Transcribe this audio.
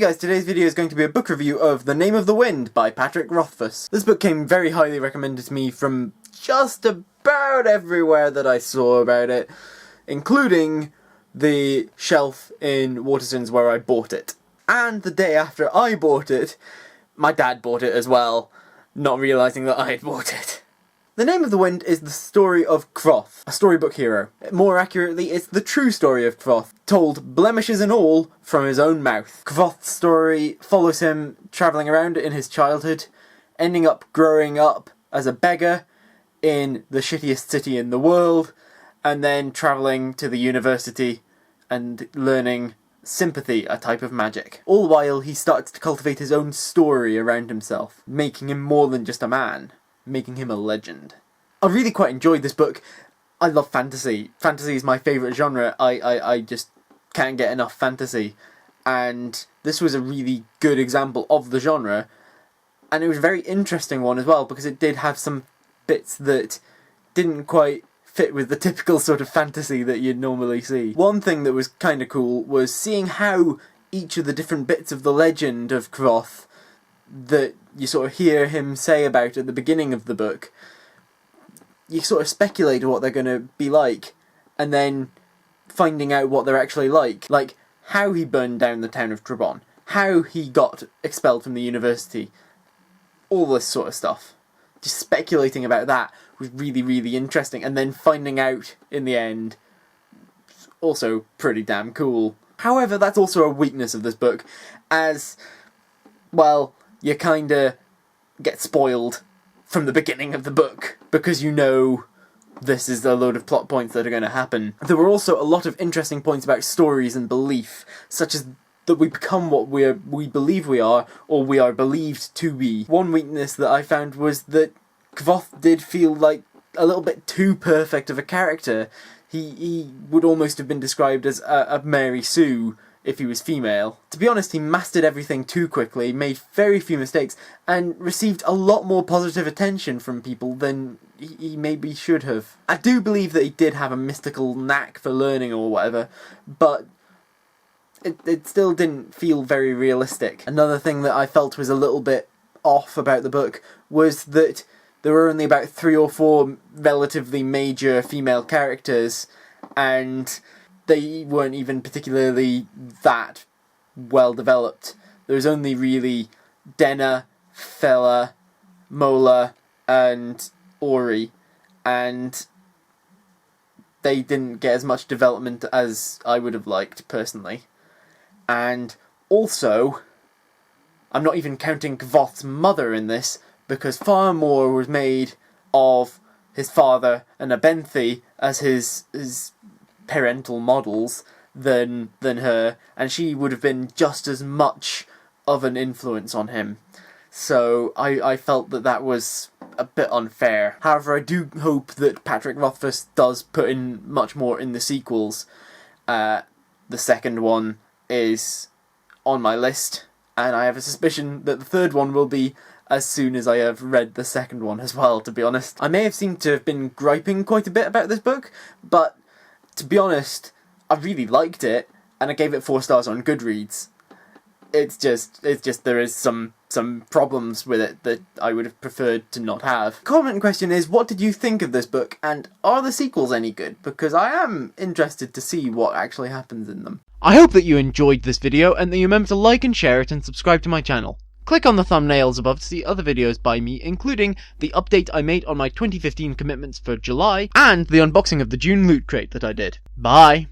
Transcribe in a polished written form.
guys, today's video is going to be a book review of The Name of the Wind by Patrick Rothfuss. This book came very highly recommended to me from just about everywhere that I saw about it, including the shelf in Waterstones where I bought it. And the day after I bought it, my dad bought it as well, not realising that I had bought it. The Name of the Wind is the story of Croth, a storybook hero. More accurately, it's the true story of Croth, told blemishes and all from his own mouth. Croth's story follows him travelling around in his childhood, ending up growing up as a beggar in the shittiest city in the world, and then travelling to the university and learning sympathy, a type of magic. All the while he starts to cultivate his own story around himself, making him more than just a man, making him a legend. I really quite enjoyed this book. I love fantasy. Fantasy is my favourite genre. I just can't get enough fantasy. And this was a really good example of the genre. And it was a very interesting one as well, because it did have some bits that didn't quite fit with the typical sort of fantasy that you'd normally see. One thing that was kind of cool was seeing how each of the different bits of the legend of Croth that you sort of hear him say about at the beginning of the book, you sort of speculate what they're going to be like, and then finding out what they're actually like how he burned down the town of Trebon, how he got expelled from the university, all this sort of stuff. Just speculating about that was really, really interesting, and then finding out in the end, also pretty damn cool. However, that's also a weakness of this book, as, well, you kinda get spoiled from the beginning of the book, because you know this is a load of plot points that are going to happen. There were also a lot of interesting points about stories and belief, such as that we become what we believe we are, or we are believed to be. One weakness that I found was that Croth did feel like a little bit too perfect of a character. He would almost have been described as a Mary Sue if he was female. To be honest, he mastered everything too quickly, made very few mistakes, and received a lot more positive attention from people than he maybe should have. I do believe that he did have a mystical knack for learning or whatever, but it still didn't feel very realistic. Another thing that I felt was a little bit off about the book was that there were only about 3 or 4 relatively major female characters, and they weren't even particularly that well developed. There was only really Denna, Fela, Mola, and Ori, and they didn't get as much development as I would have liked, personally. And also, I'm not even counting Kvoth's mother in this, because far more was made of his father and Abenthi as his parental models than her, and she would have been just as much of an influence on him. So I felt that was a bit unfair. However, I do hope that Patrick Rothfuss does put in much more in the sequels. The second one is on my list, and I have a suspicion that the third one will be as soon as I have read the second one as well, to be honest. I may have seemed to have been griping quite a bit about this book, but to be honest, I really liked it, and I gave it 4 stars on Goodreads. It's just there is some problems with it that I would have preferred to not have. Comment question is, what did you think of this book, and are the sequels any good? Because I am interested to see what actually happens in them. I hope that you enjoyed this video, and that you remember to like and share it and subscribe to my channel. Click on the thumbnails above to see other videos by me, including the update I made on my 2015 commitments for July, and the unboxing of the June loot crate that I did. Bye!